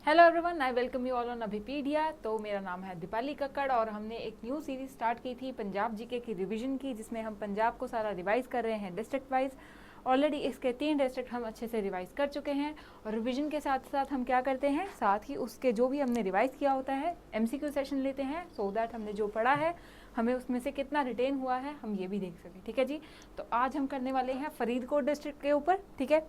Hello everyone, I welcome you all on Abhipedia. तो मेरा नाम है दीपाली कक्कड़ और हमने एक न्यू सीरीज स्टार्ट की थी पंजाब जीके की रिवीजन की, जिसमें हम पंजाब को सारा रिवाइज कर रहे हैं डिस्ट्रिक्ट वाइज। ऑलरेडी इसके 3 डिस्ट्रिक्ट हम अच्छे से रिवाइज कर चुके हैं और रिवीजन के साथ साथ हम क्या करते हैं, साथ ही उसके जो भी हमने रिवाइज किया होता है MCQ सेशन लेते हैं, सो दैट हमने जो पढ़ा है हमें उसमें से कितना रिटेन हुआ है हम ये भी देख सकें। ठीक है जी। तो आज हम करने वाले हैं फरीदकोट डिस्ट्रिक्ट के ऊपर। ठीक है,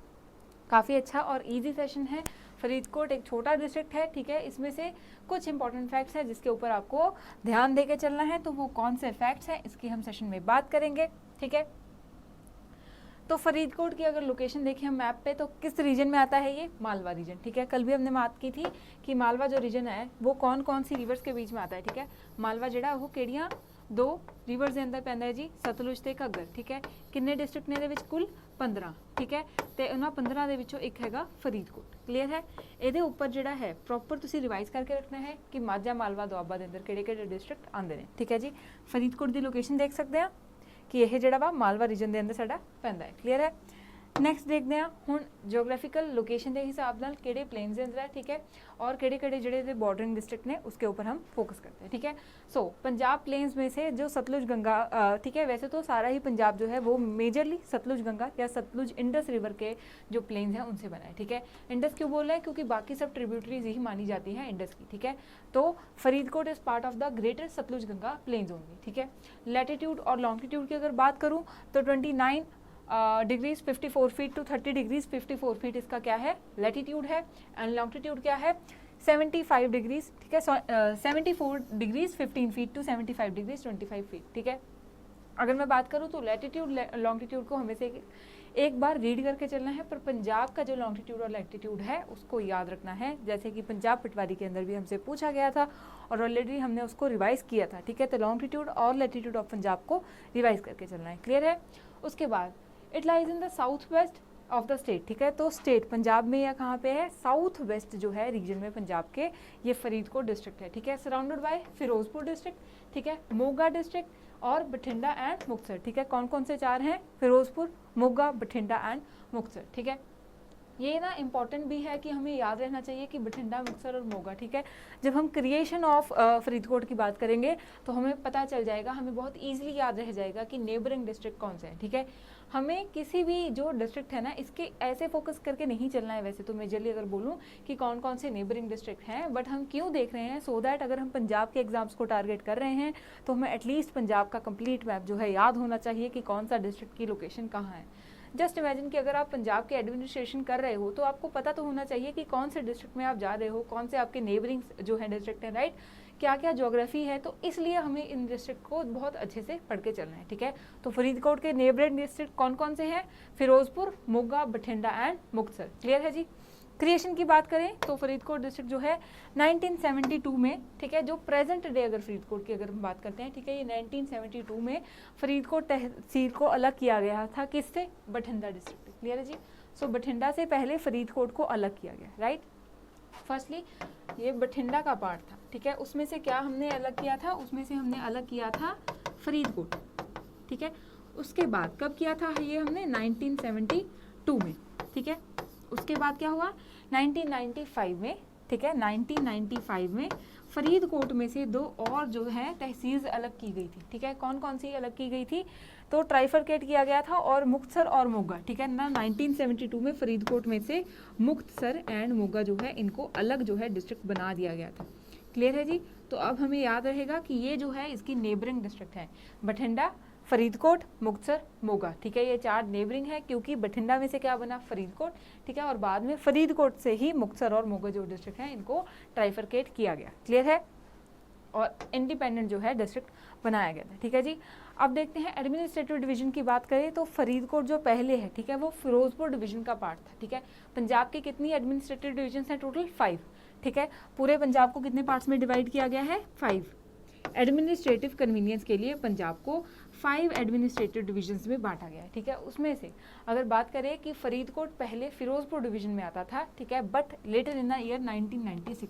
काफ़ी अच्छा और इजी सेशन है। फरीदकोट एक छोटा डिस्ट्रिक्ट है। ठीक है, इसमें से कुछ इंपॉर्टेंट फैक्ट्स हैं जिसके ऊपर आपको ध्यान देके चलना है। तो वो कौन से फैक्ट्स हैं इसकी हम सेशन में बात करेंगे। ठीक है, तो फरीदकोट की अगर लोकेशन देखें हम मैप पे, तो किस रीजन में आता है ये? मालवा रीजन। ठीक है, कल भी हमने बात की थी कि मालवा जो रीजन है वो कौन कौन सी रिवर्स के बीच में आता है। ठीक है, मालवा ਜਿਹੜਾ वो ਕਿਹੜੀਆਂ 2 रिवर्स ਦੇ ਅੰਦਰ ਪੈਂਦਾ ਹੈ ਜੀ, सतलुज ਤੇ ਘੱਗਰ। ठीक है, ਕਿੰਨੇ ਡਿਸਟ੍ਰਿਕਟ ਨੇ ਇਹਦੇ ਵਿੱਚ? ਕੁੱਲ 15। ठीक है, ਤੇ ਉਹਨਾਂ 15 ਦੇ ਵਿੱਚੋਂ ਇੱਕ ਹੈਗਾ ਫਰੀਦਕੋਟ। ਕਲੀਅਰ ਹੈ? ਇਹਦੇ ਉੱਪਰ ਜਿਹੜਾ ਹੈ ਪ੍ਰੋਪਰ ਤੁਸੀਂ ਰਿਵਾਈਜ਼ ਕਰਕੇ ਰੱਖਣਾ ਹੈ ਕਿ ਮਾਝਾ ਮਾਲਵਾ ਦੁਆਬਾ ਦੇ ਅੰਦਰ ਕਿਹੜੇ ਕਿਹੜੇ ਡਿਸਟ੍ਰਿਕਟ ਆਉਂਦੇ ਨੇ। ਠੀਕ ਹੈ ਜੀ, ਫਰੀਦਕੋਟ ਦੀ ਲੋਕੇਸ਼ਨ ਦੇਖ ਸਕਦੇ ਆ कि यह ਜਿਹੜਾ ਵਾ ਮਾਲਵਾ ਰੀਜਨ ਦੇ ਅੰਦਰ ਸਾਡਾ ਪੈਂਦਾ ਹੈ। ਕਲੀਅਰ ਹੈ? ਨੈਕਸਟ ਦੇਖਦੇ ਹਾਂ ਹੁਣ ਜਿਓਗ੍ਰਾਫिकल लोकेशन के हिसाब ਨਾਲ ਕਿਹੜੇ प्लेन्स ਦੇ ਅੰਦਰ है। ठीक है, और ਕਿਹੜੇ ਕਿਹੜੇ ਜਿਹੜੇ ਇਹਦੇ बॉर्डरिंग डिस्ट्रिक्ट ने उसके ऊपर हम फोकस करते हैं। ठीक है, सो पंजाब प्लेन्स में से जो सतलुज गंगा, ठीक है, वैसे तो सारा ही पंजाब जो है वो मेजरली सतलुज गंगा या सतलुज इंडस रिवर के जो प्लेन्स हैं उनसे बना है। ठीक है, इंडस क्यों बोल रहे हैं? क्योंकि बाकी सब ट्रिब्यूटरीज ही मानी जाती हैं इंडस की। ठीक है, तो Faridkot is part of the greater Sutlej Ganga plains only. ठीक है, लैटिट्यूड और लॉन्गिट्यूड की अगर बात करूँ तो 29 degrees 54 feet to 30 degrees 54 feet इसका क्या है? लैटिट्यूड है। एंड लॉन्गिट्यूड क्या है? 75 डिग्रीज। ठीक है, 74 degrees 15 feet to 75 degrees 25 feet. ठीक है, अगर मैं बात करूँ तो लैटिट्यूड लॉन्गिट्यूड को हमें से एक बार रीड करके चलना है, पर पंजाब का जो लॉन्गिट्यूड और लैटिट्यूड है उसको याद रखना है, जैसे कि पंजाब पटवारी के अंदर भी हमसे पूछा गया था और ऑलरेडी हमने उसको रिवाइज किया था। ठीक है, तो लॉन्गिट्यूड और लैटिट्यूड ऑफ पंजाब को रिवाइज करके चलना है। क्लियर है? उसके बाद it lies in the south west of the state. ठीक है, तो स्टेट पंजाब में या कहाँ पे है? साउथ वेस्ट जो है रीजन में पंजाब के, ये फरीदकोट डिस्ट्रिक्ट है। ठीक है, सराउंडेड बाय फिरोजपुर डिस्ट्रिक्ट, ठीक है, मोगा डिस्ट्रिक्ट और बठिंडा एंड मुक्तसर। ठीक है, कौन कौन से 4 हैं? फिरोजपुर, मोगा, बठिंडा एंड मुक्तसर। ठीक है, ये ना इम्पॉर्टेंट भी है कि हमें याद रहना चाहिए कि बठिंडा, मुक्तसर और मोगा। ठीक है, जब हम क्रिएशन ऑफ फरीदकोट की बात करेंगे तो हमें पता चल जाएगा, हमें बहुत ईजिली याद रह जाएगा कि नेबरिंग डिस्ट्रिक्ट कौन से हैं। ठीक है, हमें किसी भी जो डिस्ट्रिक्ट है ना इसके ऐसे फोकस करके नहीं चलना है। वैसे तो मेजरली अगर बोलूँ कि कौन कौन से नेबरिंग डिस्ट्रिक्ट हैं, बट हम क्यों देख रहे हैं? सो दैट अगर हम पंजाब के एग्जाम्स को टारगेट कर रहे हैं तो हमें एटलीस्ट पंजाब का कंप्लीट मैप जो है याद होना चाहिए कि कौन सा डिस्ट्रिक्ट की लोकेशन कहाँ है। जस्ट इमेजिन कि अगर आप पंजाब के एडमिनिस्ट्रेशन कर रहे हो तो आपको पता तो होना चाहिए कि कौन से डिस्ट्रिक्ट में आप जा रहे हो, कौन से आपके नेबरिंग जो है डिस्ट्रिक्ट है, राइट, क्या क्या ज्योग्राफी है। तो इसलिए हमें इन डिस्ट्रिक्ट को बहुत अच्छे से पढ़ के चलना है। ठीक है, तो फरीदकोट के नेबरिंग डिस्ट्रिक्ट कौन कौन से हैं? फिरोजपुर, मोगा, बठिंडा एंड मुक्तसर। क्लियर है जी? क्रिएशन की बात करें तो फरीदकोट डिस्ट्रिक्ट जो है 1972 में, ठीक है, जो प्रेजेंट डे अगर फरीदकोट की अगर हम बात करते हैं, ठीक है, ये 1972 में फरीदकोट तहसील को अलग किया गया था। किससे? बठिंडा डिस्ट्रिक्ट। क्लियर है जी? सो बठिंडा से पहले फरीदकोट को अलग किया गया, राइट। फर्स्टली ये बठिंडा का पार्ट था। ठीक है, उसमें से क्या हमने अलग किया था? उसमें से हमने अलग किया था फरीदकोट। ठीक है, उसके बाद कब किया था ये हमने? 1972 में। ठीक है, उसके बाद क्या हुआ? 1995 में, ठीक है, 1995 में फरीदकोट में से 2 और जो है तहसील अलग की गई थी। ठीक है, कौन कौन सी अलग की गई थी? तो ट्राइफरकेट किया गया था और मुक्तसर और मोगा। ठीक है ना, 1972 में फरीदकोट में से मुक्तसर एंड मोगा जो है इनको अलग जो है डिस्ट्रिक्ट बना दिया गया था। क्लियर है जी? तो अब हमें याद रहेगा कि ये जो है इसकी नेबरिंग डिस्ट्रिक्ट है, बठिंडा, फरीदकोट, मुक्तसर, मोगा। ठीक है, ये 4 नेबरिंग है क्योंकि बठिंडा में से क्या बना? फरीदकोट। ठीक है, और बाद में फरीदकोट से ही मुक्तसर और मोगा जो डिस्ट्रिक्ट हैं इनको ट्राइफरकेट किया गया। क्लियर है? और इंडिपेंडेंट जो है डिस्ट्रिक्ट बनाया गया था। ठीक है जी, अब देखते हैं एडमिनिस्ट्रेटिव डिवीजन की बात करें तो फरीदकोट जो पहले है, ठीक है, वो फिरोजपुर डिवीजन का पार्ट था। ठीक है, पंजाब की कितनी एडमिनिस्ट्रेटिव डिवीजन हैं? टोटल 5। ठीक है, पूरे पंजाब को कितने पार्ट्स में डिवाइड किया गया है? 5। एडमिनिस्ट्रेटिव कन्वीनियंस के लिए पंजाब को 5 एडमिनिस्ट्रेटिव डिविजन्स में बांटा गया है। ठीक है, उसमें से अगर बात करें कि फरीदकोट पहले फिरोजपुर डिवीजन में आता था, ठीक है, but later in the year 1996,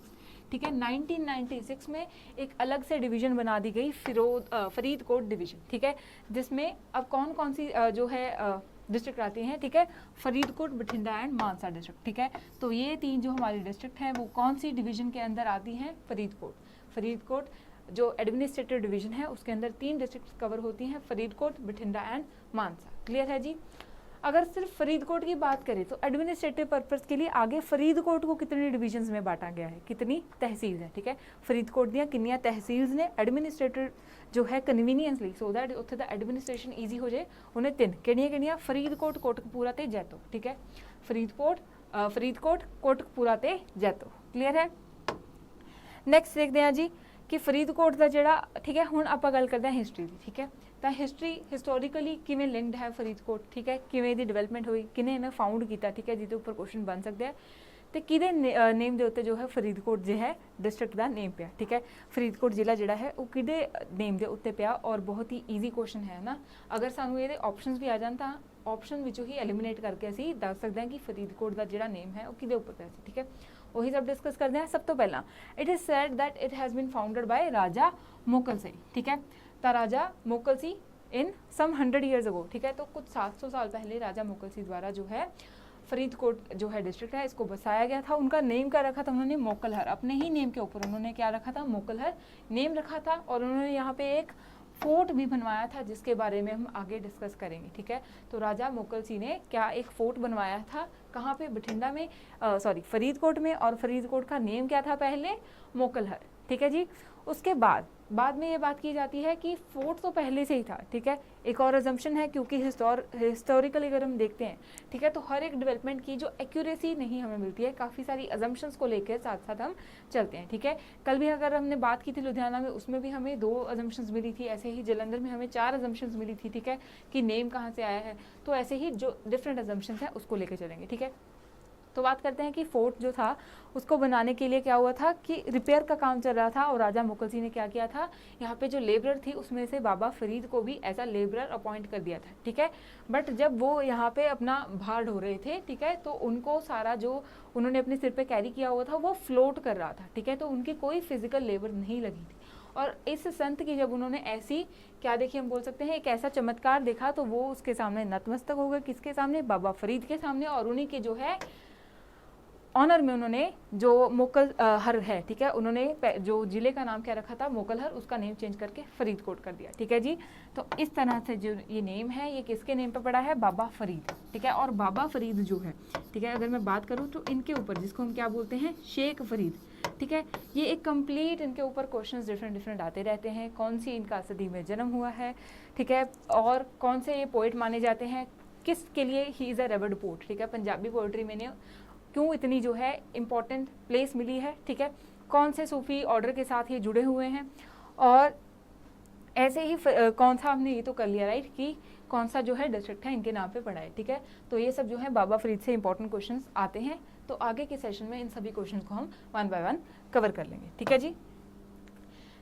ठीक है, 1996 में एक अलग से डिवीजन बना दी गई फरीदकोट डिवीजन। ठीक है, जिसमें अब कौन कौन सी जो है डिस्ट्रिक्ट आती हैं, ठीक है, फरीदकोट, बठिंडा एंड मानसा डिस्ट्रिक्ट, ठीक है। तो ये 3 जो हमारी डिस्ट्रिक्ट हैं वो कौन सी डिवीजन के अंदर आती हैं? फरीदकोट जो एडमिनिस्ट्रेटिव डिवीजन है उसके अंदर 3 डिस्ट्रिक्ट कवर होती हैं, फरीदकोट, बठिंडा एंड मानसा। क्लियर है जी। अगर सिर्फ फरीदकोट की बात करें तो एडमिनिस्ट्रेटिव पर्पस के लिए आगे फरीदकोट को कितने डिवीजन्स में बांटा गया है, कितनी तहसील है, ठीक है। फरीदकोट दियाँ किन्नियां तहसील्स ने, एडमिनिस्ट्रेटिव जो है कन्वीनियंसली सो दैट उत्थे दा एडमिनिस्ट्रेशन ईजी हो जाए, उन्हें 3 किहड़ियां फरीदकोट, कोटकपूरा ते जैतो, ठीक है। फरीदकोट, कोटकपूरा ते जैतो। क्लीयर है। नैक्सट देखते हैं जी कि फरीदकोट का जोड़ा, ठीक है, हुण आपां गल करते हैं हिस्टरी की, ठीक है। तो हिस्टरी हिस्टोरिकली किवें लिंक्ड है फरीदकोट, ठीक है, किवें दी डिवेलपमेंट हुई, किने इन्हें फाउंड किया, ठीक है, जिहदे उपर क्वेश्चन बन सकते हैं। तो किहदे नेम के उत्ते जो है फरीदकोट जो है डिस्ट्रिक्ट का नेम पिया, ठीक है। फरीदकोट जिला जोड़ा है वो किहदे नेम के उत्ते पिया, और बहुत ही ईजी क्वेश्चन है ना। अगर सानू ये ऑप्शनस भी आ जान तो ऑप्शन विचों ही एलिमिनेट करके असीं दस सकते हैं कि फरीदकोट का जोड़ा नेम है वो किहदे उपर पिया सी, ठीक है। वही सब डिस्कस करते हैं। सब तो पहला it is said that it has been founded by Raja Mokal Singh, ठीक है। तो राजा मोकल सिंह इन सम 100 ईयर्स अगो, ठीक है, तो कुछ 700 साल पहले राजा मोकल सिंह द्वारा जो है फरीदकोट जो है डिस्ट्रिक्ट है इसको बसाया गया था। उनका नेम क्या रखा था उन्होंने? मोकलहर। अपने ही नेम के ऊपर उन्होंने क्या रखा था? मोकलहर नेम रखा था। और उन्होंने यहाँ पे एक फोर्ट भी बनवाया था जिसके बारे में हम आगे डिस्कस करेंगे, ठीक है। तो राजा मोकल सिंह ने क्या एक फोर्ट बनवाया था, कहाँ पे? बठिंडा में, फरीदकोट में। और फरीदकोट का नेम क्या था पहले? मोकलहर, ठीक है जी। उसके बाद में ये बात की जाती है कि फोर्ट तो पहले से ही था, ठीक है। एक और अजम्पशन है क्योंकि हिस्टोरिकली अगर हम देखते हैं, ठीक है, तो हर एक डेवलपमेंट की जो एक्यूरेसी नहीं हमें मिलती है, काफ़ी सारी अजम्पशंस को लेकर साथ साथ हम चलते हैं, ठीक है। कल भी अगर हमने बात की थी लुधियाना में, उसमें भी हमें 2 अजम्पशंस मिली थी। ऐसे ही जलंधर में हमें 4 अजम्पशंस मिली थी, ठीक है, कि नेम कहाँ से आया है। तो ऐसे ही जो डिफरेंट अजम्पशंस हैं उसको लेकर चलेंगे, ठीक है। तो बात करते हैं कि फोर्ट जो था उसको बनाने के लिए क्या हुआ था कि रिपेयर का काम चल रहा था, और राजा मुगल सिंह ने क्या किया था, यहाँ पे जो लेबरर थी उसमें से बाबा फरीद को भी एज अ लेबरर अपॉइंट कर दिया था, ठीक है। बट जब वो यहाँ पे अपना भार ढो रहे थे, ठीक है, तो उनको सारा जो उन्होंने अपने सिर पे कैरी किया हुआ था वो फ्लोट कर रहा था, ठीक है, तो उनकी कोई फिजिकल लेबर नहीं लगी थी। और इस संत की जब उन्होंने ऐसी क्या देखी, हम बोल सकते हैं एक ऐसा चमत्कार देखा, तो वो उसके सामने नतमस्तक हो गए। किसके सामने? बाबा फरीद के सामने। और उन्हीं के जो है ऑनर में उन्होंने जो मोकल हर है, ठीक है, उन्होंने जो जिले का नाम क्या रखा था? मोकलहर, उसका नेम चेंज करके फरीदकोट कर दिया, ठीक है जी। तो इस तरह से जो ये नेम है ये किसके नेम पे पड़ा है? बाबा फरीद, ठीक है। और बाबा फरीद जो है, ठीक है, अगर मैं बात करूँ तो इनके ऊपर जिसको हम क्या बोलते हैं? शेख फरीद, ठीक है, ये एक कंप्लीट इनके ऊपर क्वेश्चंस डिफरेंट आते रहते हैं। कौन सी इनका सदी में जन्म हुआ है, ठीक है, और कौन से ये पोइट माने जाते हैं, किसके लिए he is a reward poet, ठीक है, पंजाबी पोइट्री में ने क्यों इतनी जो है इम्पॉर्टेंट प्लेस मिली है, ठीक है, कौन से सूफी ऑर्डर के साथ ये जुड़े हुए हैं, और ऐसे ही कौन सा हमने ये तो कर लिया राइट कि कौन सा जो है डिस्ट्रिक्ट है इनके नाम पे पड़ा है, ठीक है। तो ये सब जो है बाबा फरीद से इंपॉर्टेंट क्वेश्चंस आते हैं। तो आगे के सेशन में इन सभी क्वेश्चन को हम 1 बाय 1 कवर कर लेंगे, ठीक है जी।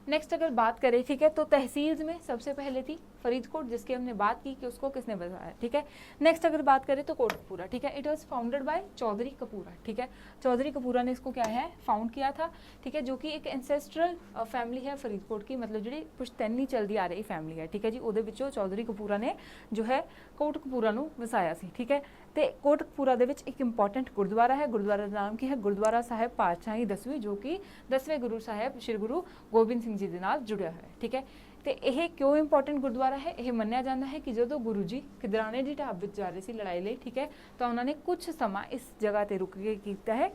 नेक्स्ट अगर बात करें, ठीक है, तो तहसील्स में सबसे पहले थी फरीदकोट जिसकी हमने बात की कि उसको किसने बसाया, ठीक है। नेक्स्ट अगर बात करें तो कोटकपूरा, ठीक है, it was founded by Chaudhary Kapura, ठीक है, चौधरी कपूरा ने इसको क्या है फाउंड किया था, ठीक है, जो कि एक एंसेस्ट्रल फैमिली है फरीदकोट की, मतलब जी पुश्तैनी चलती आ रही फैमिली है, ठीक है जी। ਉਹਦੇ ਵਿੱਚੋਂ चौधरी कपूरा ने जो है कोटकपूरा ਨੂੰ ਵਸਾਇਆ ਸੀ, ठीक है। तो कोटकपूरा ਦੇ ਵਿੱਚ एक इंपॉर्टेंट गुरुद्वारा है, गुरुद्वारा का नाम की है गुरुद्वारा साहिब पातशाही 10वीं, जो कि 10वें गुरु साहिब श्री गुरु गोबिंद सिंह जी ਦੇ ਨਾਲ जुड़िया है, ठीक है। तो यह क्यों इंपॉर्टेंट गुरुद्वारा है? यह मन्निया जाता है कि जो गुरु जी खिदराने की ढाब में जा रहे थे लड़ाई लिए, ठीक है, तो उन्होंने कुछ समा इस जगह पर रुक के किया है,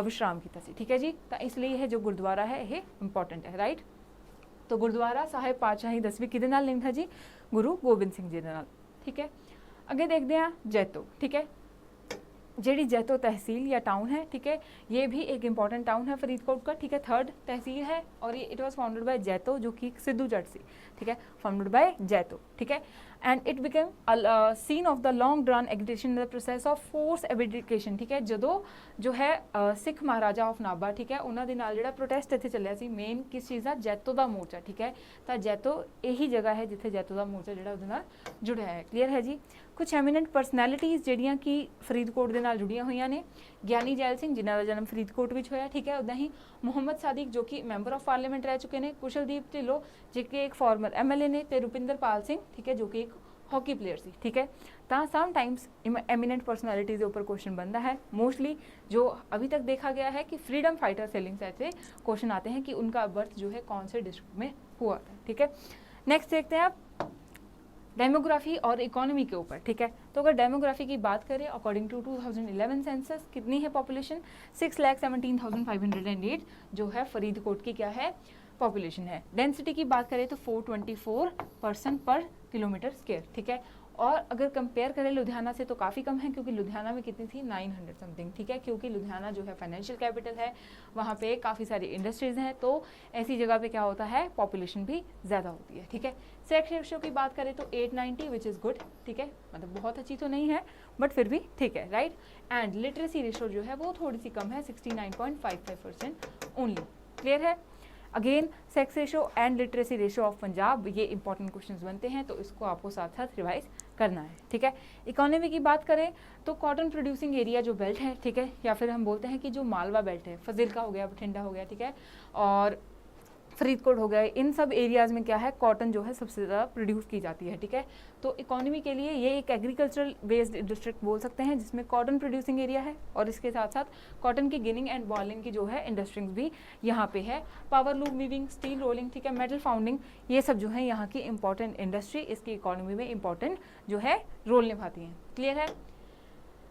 विश्राम किया, ठीक है जी। तो इसलिए यह जो गुरुद्वारा है यह इंपॉर्टेंट है, राइट। तो गुरुद्वारा साहिब पातशाही 10वीं किहदे नाल लिंक है जी? गुरु गोबिंद सिंह जी दे नाल, ठीक है। अगे देखते हैं जैतो, ठीक है, जेडी जैतो तहसील या टाउन है, ठीक है, ये भी एक इंपॉर्टेंट टाउन है फरीदकोट का, ठीक है, 3rd तहसील है। और ये इट वाज फाउंडेड बाय जैतो जो कि सिद्धू जट सी, ठीक है, फाउंडेड बाय जैतो, ठीक है। And it became scene of the long run agitation in the process of force abdication, ठीक है, जो जो है सिख महाराजा ऑफ नाभा, ठीक है, उन्होंने नाल जिहड़ा प्रोटेस्ट इत्थे चलिया सी मेन किस चीज़ का? जैतो का मोर्चा, ठीक है। तो जैतो यही जगह है जिथे जैतो का मोर्चा जिहड़ा उहदे नाल जुड़िया है, क्लीयर है जी। कुछ एमिनेंट परसनैलिटीज़ जिहड़ियां कि फरीदकोट दे नाल जुड़िया हुई ने, ज्ञानी जैल सिंह जिन्हों का जन्म फरीदकोट में होया, ठीक है, उदा ही मुहम्मद सादिक जो कि मैंबर ऑफ पार्लीमेंट रह चुके हैं, कुशलदीप ढिल्लों जो कि एक फॉर्मर MLA ने, तो रुपिंदर पाल सिंह, ठीक है, जो कि एक हॉकी प्लेयर सी, ठीक है। ਤਾਂ समटाइम्स एमिनेंट पर्सनैलिटी के ऊपर क्वेश्चन बनता है। मोस्टली जो अभी तक देखा गया है कि फ्रीडम फाइटर सेलिंग साइड से क्वेश्चन आते हैं कि उनका बर्थ जो है कौन से डिस्ट्रिक्ट में हुआ था, ठीक है। नेक्स्ट देखते हैं आप डेमोग्राफी और इकोनॉमी के ऊपर, ठीक है। तो अगर डेमोग्राफी की बात करें, अकॉर्डिंग टू 2011 सेंसस कितनी है पॉपुलेशन, 6,17,508 जो है फरीदकोट की क्या है पॉपुलेशन है। डेंसिटी की बात करें तो 424 पर्सन पर किलोमीटर स्क्वायर, ठीक है। और अगर कंपेयर करें लुधियाना से तो काफ़ी कम है, क्योंकि लुधियाना में कितनी थी 900 समथिंग, ठीक है। क्योंकि लुधियाना जो है फाइनेंशियल कैपिटल है, वहाँ पे काफ़ी सारी इंडस्ट्रीज़ हैं, तो ऐसी जगह पे क्या होता है पॉपुलेशन भी ज़्यादा होती है, ठीक है। सेक्स रेशियो की बात करें तो 890 विच इज़ गुड, ठीक है, मतलब बहुत अच्छी तो नहीं है बट फिर भी ठीक है, राइट। एंड लिटरेसी रेशियो जो है वो थोड़ी सी कम है, 69.55% ओनली, क्लियर है। Again sex ratio and literacy ratio of Punjab, ये इंपॉर्टेंट क्वेश्चंस बनते हैं, तो इसको आपको साथ साथ रिवाइज करना है, ठीक है। इकोनॉमी की बात करें तो कॉटन प्रोड्यूसिंग एरिया जो बेल्ट है, ठीक है, या फिर हम बोलते हैं कि जो मालवा बेल्ट है, फजीलका हो गया, बठिंडा हो गया, ठीक है, और फरीदकोट हो गया, इन सब एरियाज़ में क्या है कॉटन जो है सबसे ज़्यादा प्रोड्यूस की जाती है, ठीक है। तो इकोनॉमी के लिए ये एक एग्रीकल्चरल बेस्ड डिस्ट्रिक्ट बोल सकते हैं, जिसमें कॉटन प्रोड्यूसिंग एरिया है और इसके साथ साथ कॉटन की गिनिंग एंड बॉलिंग की जो है इंडस्ट्रीज भी यहाँ पे है। Power loom weaving, steel rolling, ठीक है, मेटल फाउंडिंग, ये सब जो है यहाँ की इंपॉर्टेंट इंडस्ट्री इसकी इकोनॉमी में इंपॉर्टेंट जो है रोल निभाती हैं, क्लियर है।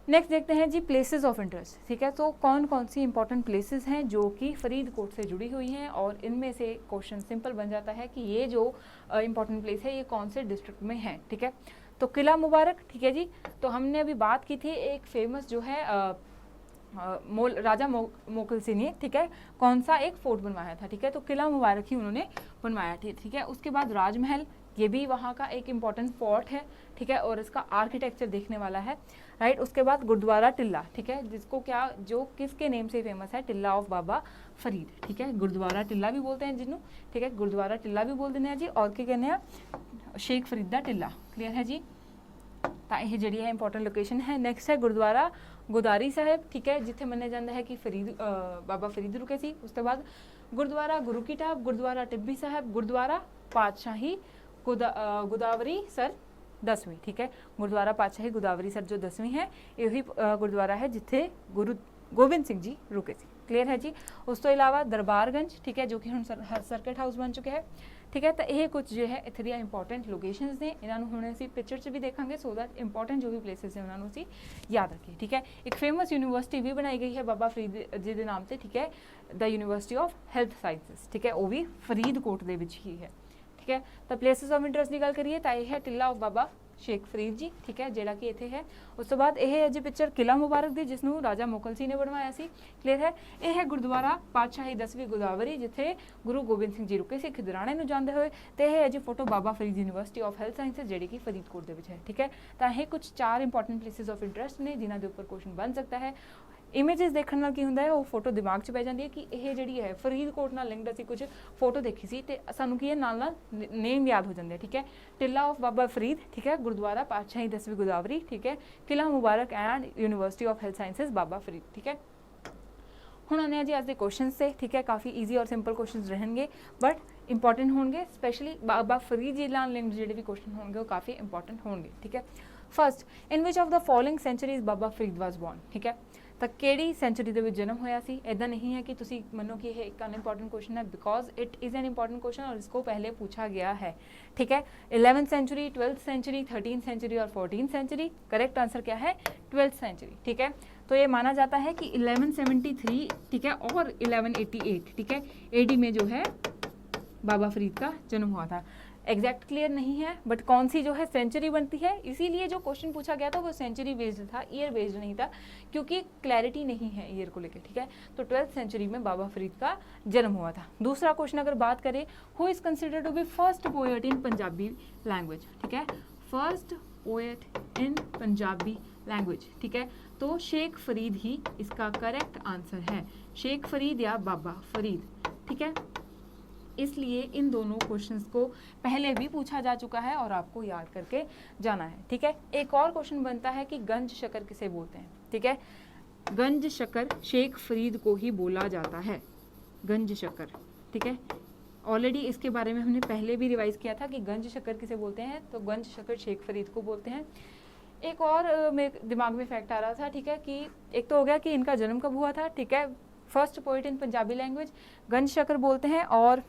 नेक्स्ट देखते हैं जी प्लेसेस ऑफ इंटरेस्ट, ठीक है। तो कौन कौन सी इंपॉर्टेंट प्लेसेस हैं जो कि फरीदकोट से जुड़ी हुई हैं, और इनमें से क्वेश्चन सिंपल बन जाता है कि ये जो इंपॉर्टेंट प्लेस है ये कौन से डिस्ट्रिक्ट में है, ठीक है। तो किला मुबारक, ठीक है जी, तो हमने अभी बात की थी एक फेमस जो है राजा मोकल सिंह ने, ठीक है, कौन सा एक फोर्ट बनवाया था, ठीक है, तो किला मुबारक ही उन्होंने बनवाया था, ठीक है। उसके बाद राजमहल, ये भी वहाँ का एक इम्पॉर्टेंट फोर्ट है, ठीक है, और इसका आर्किटेक्चर देखने वाला है, राइट। उसके बाद गुरुद्वारा टिल्ला, ठीक है, जिसको क्या जो किसके नेम से फेमस है, टिल्ला ऑफ बाबा फरीद, ठीक है, गुरुद्वारा टिल्ला भी बोलते हैं जिन्हों, ठीक है, गुरुद्वारा टिल्ला भी बोल देने जी, और क्या कहने हैं शेख फरीद दा टिल्ला, क्लियर है जी। ਤਾਂ ਇਹ ਜਿਹੜੀ ਹੈ ਇੰਪੋਰਟੈਂਟ ਲੋਕੇਸ਼ਨ ਹੈ। ਨੈਕਸਟ ਹੈ ਗੁਰਦੁਆਰਾ ਗੋਦਾਰੀ ਸਾਹਿਬ, ਠੀਕ ਹੈ, ਜਿੱਥੇ ਮੰਨਿਆ ਜਾਂਦਾ ਹੈ ਕਿ ਬਾਬਾ ਫਰੀਦ ਰੁਕੇ ਸੀ। ਉਸ ਤੋਂ ਬਾਅਦ ਗੁਰਦੁਆਰਾ ਗੁਰੂ ਕੀ ਢਾਬ, ਗੁਰਦੁਆਰਾ ਟਿੱਬੀ ਸਾਹਿਬ, ਗੁਰਦੁਆਰਾ ਪਾਤਸ਼ਾਹੀ गोदावरी सर 10वीं, ठीक है, गुरुद्वारा पातशाही गोदावरी सर जो 10वीं है, यही गुरुद्वारा है जिथे गुरु गोबिंद सिंह जी रुके थे, क्लियर है जी। उस तो इलावा दरबारगंज, ठीक है, जो कि हम सर्किट हाउस बन चुके हैं, ठीक है। तो यह कुछ जो है इत्थे दी इंपॉर्टेंट लोकेशंस ने, इन्होंने हुणे असीं पिक्चर च भी देखांगे, सो दैट इंपॉर्टेंट जो भी प्लेसिस ने उन्होंने असीं याद रखिए, ठीक है। एक फेमस यूनिवर्सिटी भी बनाई गई है बाबा फरीद जी के नाम से, ठीक है, the university of health sciences, ठीक है, वो भी फरीदकोट दे विच ही है, ठीक है। तो प्लेसिस ऑफ इंटरेस्ट की गल करिए तो यह है टिल्ला ऑफ बाबा शेख फरीद जी, ठीक है, जिहड़ा कि इत्थे है। उस तो बाद यह है जी पिक्चर किला मुबारक दी, जिसनूं राजा मोकल सिंह ने बनवाया सी, क्लियर है। यह है गुरुद्वारा पातशाही 10वीं गोदावरी, जिथे गुरु गोबिंद सिंह जी रुके सी खिदराणे नूं जांदे होए। तो यह है जी photo Baba Farid university of health sciences, जिहड़ी कि फरीदकोट दे विच है, ठीक है। तो यह कुछ 4 इंपॉर्टेंट प्लेसिस ऑफ इंटरेस्ट ने जिन्हां दे उपर क्वेश्चन बन सकता है। इमेजेस देखने नाल की हुंदा है, वो फोटो दिमाग 'ਚ पै जाती है कि यह जिहड़ी है फरीदकोट नाल लिंक्ड असीं कुछ फोटो देखी सी, ते सानूं की नाल नेम याद हो जाते हैं, ठीक है। टिल्ला ऑफ बाबा फरीद, ठीक है, गुरुद्वारा पातशाही 10वीं गोदावरी, ठीक है, Qila Mubarak and university of health sciences Baba Farid, ठीक है। हुण आने जी अज के क्वेश्चन से, ठीक है, काफ़ी ईजी और सिंपल क्वेश्चन रहेंगे बट इंपॉर्टेंट होंगे, स्पेशली बाबा फरीद जी नाल लिंक्ड जिहड़े भी क्वेश्चन होंगे वो काफ़ी इंपॉर्टेंट होंगे, ठीक है। First, in which of the following centuries Baba Farid was born, ठीक है। तो किहड़ी सेंचुरी दे विच जन्म होया सी, इदां नहीं है कि तुसी मनो कि यह एक अनइंपॉर्टेंट क्वेश्चन है, because it is an important question और इसको पहले पूछा गया है, ठीक है। 11th century, 12th century, 13th century और 14th सेंचुरी, करेक्ट आंसर क्या है 12th सेंचुरी, ठीक है। तो ये माना जाता है कि 1173, ठीक है, और 1188, ठीक है, AD में जो है बाबा फरीद का जन्म हुआ था। एग्जैक्ट क्लियर नहीं है बट कौन सी जो है सेंचुरी बनती है, इसीलिए जो क्वेश्चन पूछा गया था वो सेंचुरी बेस्ड था, ईयर बेस्ड नहीं था, क्योंकि क्लैरिटी नहीं है ईयर को लेकर, ठीक है। तो 12th सेंचुरी में बाबा फरीद का जन्म हुआ था। दूसरा क्वेश्चन अगर बात करें, who is considered to be first poet in Punjabi language, ठीक है, first poet in Punjabi language, ठीक है। तो शेख फरीद ही इसका करेक्ट आंसर है, शेख फरीद या बाबा फरीद, ठीक है। इसलिए इन दोनों क्वेश्चंस को पहले भी पूछा जा चुका है और आपको याद करके जाना है, ठीक है। एक और क्वेश्चन बनता है कि गंज शकर किसे बोलते हैं, ठीक है। गंज शकर शेख फरीद को ही बोला जाता है, गंज शकर, ठीक है। ऑलरेडी इसके बारे में हमने पहले भी रिवाइज किया था कि गंज शक्कर किसे बोलते हैं, तो गंज शक्कर शेख फरीद को बोलते हैं। एक और मेरे दिमाग में फैक्ट आ रहा था, ठीक है, कि एक तो हो गया कि इनका जन्म कब हुआ था, ठीक है, फर्स्ट पोइट इन पंजाबी लैंग्वेज गंज शक्कर बोलते हैं, और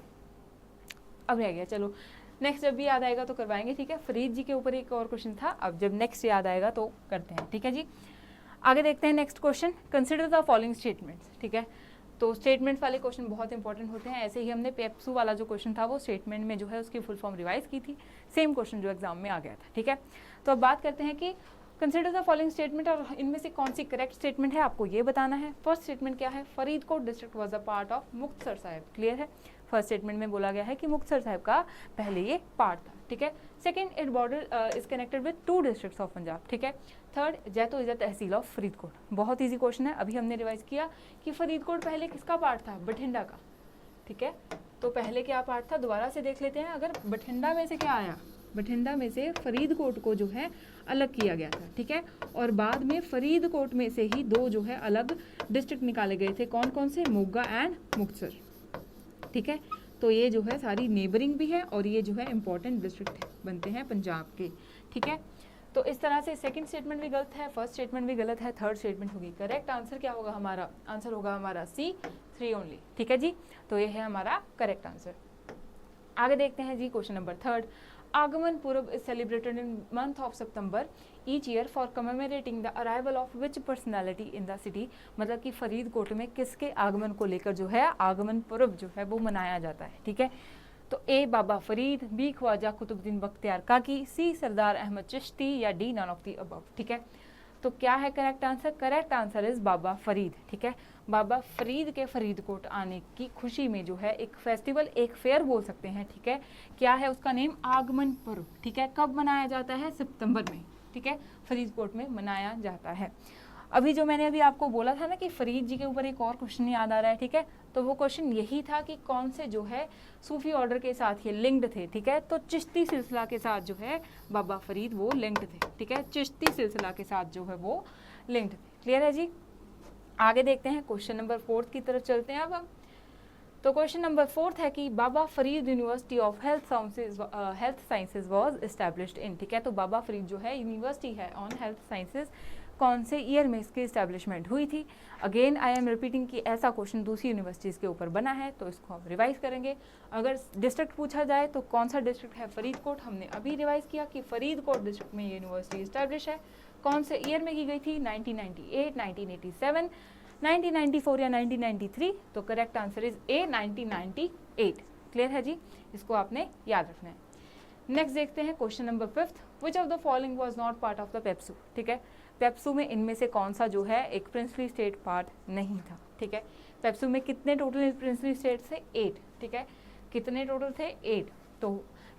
अब रह गया, चलो नेक्स्ट जब भी याद आएगा तो करवाएंगे, ठीक है। फरीद जी के ऊपर एक और क्वेश्चन था, अब जब नेक्स्ट याद आएगा तो करते हैं, ठीक है जी। आगे देखते हैं next question, consider the following statements, ठीक है। तो स्टेटमेंट वाले क्वेश्चन बहुत इंपॉर्टेंट होते हैं, ऐसे ही हमने पेप्सू वाला जो क्वेश्चन था वो स्टेटमेंट में जो है उसकी फुल फॉर्म रिवाइज की थी, सेम क्वेश्चन जो एग्जाम में आ गया था, ठीक है। तो अब बात करते हैं कि कंसिडर द फॉलोइंग स्टेटमेंट, और इनमें से कौन सी करेक्ट स्टेटमेंट है आपको ये बताना है। फर्स्ट स्टेटमेंट क्या है, Faridkot district was a part of Muktsar Sahib, clear है। फर्स्ट स्टेटमेंट में बोला गया है कि मुक्तसर साहिब का पहले ये पार्ट था, ठीक है। Second, it border is connected with 2 districts of Punjab, ठीक है। Third, Jaito is a tehsil of Faridkot, बहुत ईजी क्वेश्चन है, अभी हमने रिवाइज किया कि फरीदकोट पहले किसका पार्ट था, बठिंडा का, ठीक है। तो पहले क्या पार्ट था, दोबारा से देख लेते हैं। अगर बठिंडा में से क्या आया, बठिंडा में से फरीदकोट को जो है अलग किया गया था, ठीक है, और बाद में फरीदकोट में से ही 2 जो है अलग डिस्ट्रिक्ट निकाले गए थे, कौन कौन से, मोगा एंड मुक्तसर, ठीक है। तो ये जो है सारी नेबरिंग भी है और ये जो है इंपॉर्टेंट डिस्ट्रिक्ट बनते हैं पंजाब के, ठीक है। तो इस तरह से सेकंड स्टेटमेंट भी गलत है, फर्स्ट स्टेटमेंट भी गलत है, थर्ड स्टेटमेंट होगी करेक्ट। आंसर क्या होगा हमारा, आंसर होगा हमारा सी 3 ओनली, ठीक है जी। तो ये है हमारा करेक्ट आंसर। आगे देखते हैं जी question number 3, Aagman Purab is celebrated in month of September each year for commemorating the arrival of which personality in the city, मतलब कि फरीदकोट में किसके आगमन को लेकर जो है आगमन पर्व जो है वो मनाया जाता है, ठीक है। तो A Baba Farid, B Khwaja Qutbuddin Bakhtiyar Kaki, C Sardar Ahmad Chishti, या D none of the above, ठीक है। तो क्या है correct answer, correct answer is Baba Farid, ठीक है। बाबा फरीद के फरीदकोट आने की खुशी में जो है एक फेस्टिवल, एक फेयर बोल सकते हैं, ठीक है। क्या है उसका नेम, आगमन पर्व, ठीक है। कब मनाया जाता है, सितंबर में, ठीक है, फरीदकोट में मनाया जाता है। अभी जो मैंने अभी आपको बोला था ना कि फरीद जी के ऊपर एक और क्वेश्चन याद आ रहा है, ठीक है। तो वो क्वेश्चन यही था कि कौन से जो है सूफी ऑर्डर के साथ ये लिंक्ड थे, ठीक है। तो चिश्ती सिलसिला के साथ जो है बाबा फरीद वो लिंक्ड थे, ठीक है, चिश्ती सिलसिला के साथ जो है वो लिंक्ड थे, क्लियर है जी। आगे देखते हैं क्वेश्चन नंबर 4 की तरफ चलते हैं अब हम। तो क्वेश्चन नंबर 4 है कि Baba Farid university of health sciences was established in, ठीक है। तो बाबा फरीद जो है यूनिवर्सिटी है ऑन हेल्थ साइंसेज, कौन से ईयर में इसकी इस्टेब्लिशमेंट हुई थी। अगेन आई एम रिपीटिंग कि ऐसा क्वेश्चन दूसरी यूनिवर्सिटीज़ के ऊपर बना है, तो इसको हम रिवाइज करेंगे। अगर डिस्ट्रिक्ट पूछा जाए तो कौन सा डिस्ट्रिक्ट है, फरीदकोट, हमने अभी रिवाइज किया कि फरीदकोट डिस्ट्रिक्ट में ये यूनिवर्सिटी इस्टेब्लिश है। कौन से ईयर में की गई थी, 1998, 1987, 1994 या 1993। तो correct answer is a 1998, clear है जी, इसको आपने याद रखना है। नेक्स्ट देखते हैं question number 5, which of the following was not part of the PEPSU, ठीक है। पेप्सू में इनमें से कौन सा जो है एक प्रिंसली स्टेट पार्ट नहीं था, ठीक है। पेप्सू में कितने टोटल प्रिंसली स्टेट थे, 8, ठीक है। कितने टोटल थे, 8। तो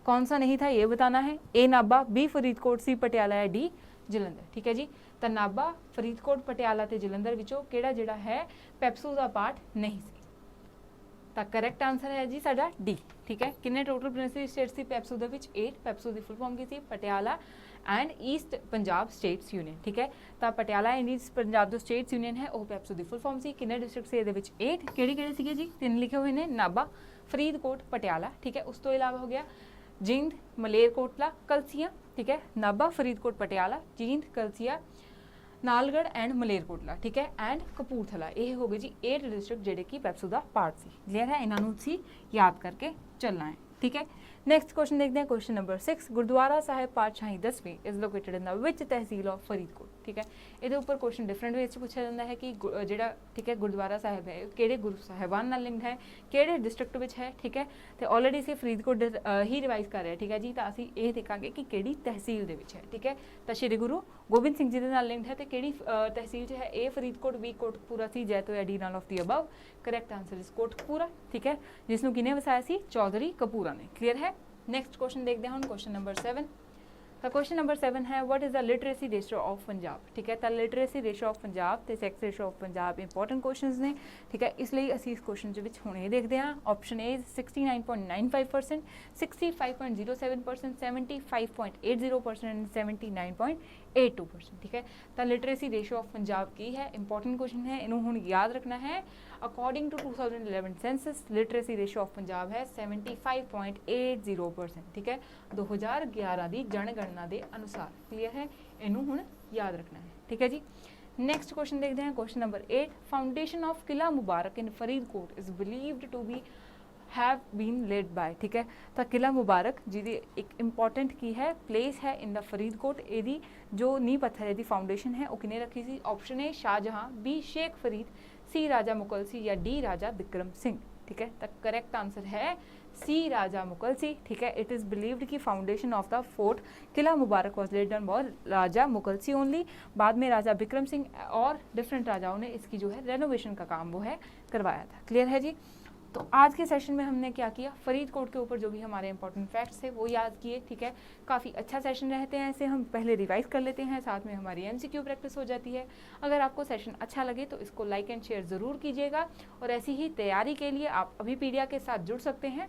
कौन सा नहीं था ये बताना है, ए नाभा, बी फरीदकोट, सी पटियाला या डी जलंधर, ठीक है जी। तो नाभा, फरीदकोट, पटियाला ते जलंधर विचों किहड़ा जिहड़ा है पेप्सू का पार्ट नहीं सी। तो करेक्ट आंसर है जी साडा डी, ठीक है। किन्ने टोटल प्रिंसली स्टेट्स सी पेप्सू दे विच, 8। पेप्सू की फुल फॉर्म की सी, Patiala and east Punjab states union, ठीक है। तो पटियाला एंड ईस्ट पंजाब जो स्टेट्स यूनियन है वो पेप्सू की फुल फॉर्म सी। किन्ने डिस्ट्रिक्ट से 8, किहड़े-किहड़े सीगे जी, 3 लिखे हुए ने, नाभा, फरीदकोट, पटियाला, ठीक है। उस तो इलावा हो गया जींद, मलेरकोटला, कलसिया, ठीक है। नाभा, फरीदकोट, पटियाला, जींद, कलसिया, नालगढ़ एंड मलेरकोटला, ठीक है, एंड कपूरथला। ये हो गए जी 8 डिस्ट्रिक्ट जेडे की पेप्सू का पार्ट सी, क्लियर है। इन्होंने सी याद करके चलना है, ठीक है। नेक्स्ट क्वेश्चन देखते हैं क्वेश्चन नंबर 6, गुरुद्वारा साहिब पातशाही 10वीं is located in the which tehsil of Faridkot, ठीक है। ये ऊपर क्वेश्चन डिफरेंट वे पूछा जाता है कि जेड़ा, ठीक है, गुरुद्वारा साहिब है किहड़े गुरु साहिबान नाल लिंक्ड है, किहड़े डिस्ट्रिक्ट विच है, ठीक है। तो ऑलरेडी असीं फरीदकोट ही रिवाइज कर रहे हैं, ठीक है जी। तो असीं ये देखांगे कि किहड़ी तहसील दे विच है, ठीक है। तो श्री गुरु गोबिंद सिंह जी दे नाल लिंक्ड है, तो किहड़ी तहसील च है, A Faridkot, B Kotkapura, C Jaito या D none of the above. Correct answer is Kotkapura, ठीक है, जिसनूं किहने वसाया सी, चौधरी कपूरा ने, क्लियर है। नेक्स्ट क्वेश्चन देखते हैं हम क्वेश्चन नंबर 7। तो क्वेश्चन नंबर 7 है what is the literacy ratio of Punjab, ठीक है। तो लिटरेसी रेशियो ऑफ पंजाब ते sex ratio of Punjab important questions ने, ठीक है। इसलिए असीं इस क्वेश्चन ਦੇ ਵਿੱਚ ਹੁਣੇ देखते हैं। Option A 69.95%, 65.07%, 75.80% and 79.80%, 82%। ठीक है, तो लिटरेसी रेशियो ऑफ पंजाब की है, इंपॉर्टेंट क्वेश्चन है, इन्हों हुण याद रखना है। According to 2011 census literacy ratio of Punjab है 75.80%। ठीक है, 2011 की जनगणना के अनुसार। क्लियर है, इन्हों हुण याद रखना है। ठीक है जी, नैक्सट क्वेश्चन देखते हैं, question number 8। Foundation of Qila Mubarak in Faridkot is believed to be have been laid by. ठीक है, तो किला मुबारक जिहदी एक इंपॉर्टेंट की है प्लेस है इन द फरीदकोट, इहदी जो नींह पत्थर है, फाउंडेशन है, वो किने रखी सी? Option A Shahjahan, B Sheikh Farid, C Raja मुकलसी या डी राजा बिक्रम सिंह। ठीक है, तो करेक्ट आंसर है सी राजा मुकलसी। ठीक है, इट इज़ बिलीव्ड कि foundation of the fort Qila Mubarak was laid down by Raja Mukalsi only. बाद में राजा बिक्रम सिंह और डिफरेंट राजाओं ने इसकी जो है रेनोवेशन का काम वो है करवाया था। क्लियर है जी। तो आज के सेशन में हमने क्या किया, फरीदकोट के ऊपर जो भी हमारे इंपॉर्टेंट फैक्ट्स थे वो याद किए। ठीक है, काफ़ी अच्छा सेशन रहते हैं, ऐसे हम पहले रिवाइज कर लेते हैं, साथ में हमारी MCQ प्रैक्टिस हो जाती है। अगर आपको सेशन अच्छा लगे तो इसको लाइक एंड शेयर ज़रूर कीजिएगा, और ऐसी ही तैयारी के लिए आप अभिपीडिया के साथ जुड़ सकते हैं।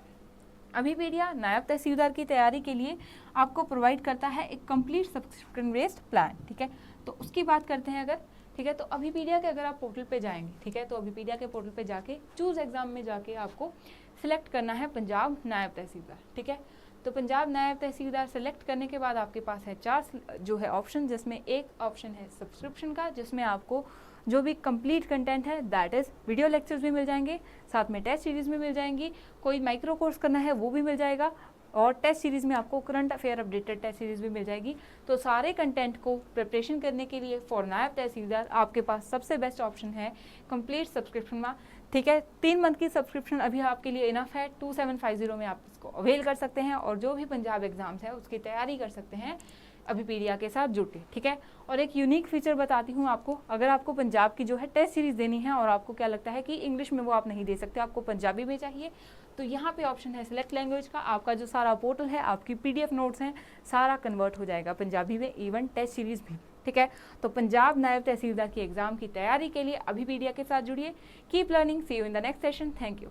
अभिपीडिया नायब तहसीलदार की तैयारी के लिए आपको प्रोवाइड करता है एक कंप्लीट सब्सक्रिप्शन बेस्ड प्लान। ठीक है, तो उसकी बात करते हैं अगर। ठीक है, तो अभिपीडिया के अगर आप पोर्टल पे जाएंगे, ठीक है, तो अभिपीडिया के पोर्टल पे जाके चूज़ एग्ज़ाम में जाके आपको सिलेक्ट करना है पंजाब नायब तहसीलदार। ठीक है, तो पंजाब नायब तहसीलदार सेलेक्ट करने के बाद आपके पास है 4 जो है ऑप्शन, जिसमें एक ऑप्शन है सब्सक्रिप्शन का, जिसमें आपको जो भी कंप्लीट कंटेंट है दैट इज़ वीडियो लेक्चर्स भी मिल जाएंगे, साथ में टेस्ट सीरीज़ भी मिल जाएंगी, कोई माइक्रो कोर्स करना है वो भी मिल जाएगा, और टेस्ट सीरीज़ में आपको current affair updated test series भी मिल जाएगी। तो सारे कंटेंट को प्रिपरेशन करने के लिए फॉर नायब तहसीलदार आपके पास सबसे बेस्ट ऑप्शन है कंप्लीट सब्सक्रिप्शन में। ठीक है, 3 मंथ की सब्सक्रिप्शन अभी आपके लिए इनफ है, 2750 में आप इसको अवेल कर सकते हैं, और जो भी पंजाब एग्जाम्स है उसकी तैयारी कर सकते हैं अभिपीडिया के साथ जुड़ के। ठीक है, और एक यूनिक फीचर बताती हूँ आपको, अगर आपको पंजाब की जो है टेस्ट सीरीज़ देनी है और आपको क्या लगता है कि इंग्लिश में वो आप नहीं दे सकते, आपको पंजाबी में चाहिए, तो यहाँ पे ऑप्शन है सिलेक्ट लैंग्वेज का। आपका जो सारा पोर्टल है, आपकी PDF नोट्स हैं, सारा कन्वर्ट हो जाएगा पंजाबी में, इवन टेस्ट सीरीज़ भी। ठीक है, तो पंजाब नायब तहसीलदार की एग्ज़ाम की तैयारी के लिए अभिपीडिया के साथ जुड़िए। Keep learning, see you in the next session. Thank you.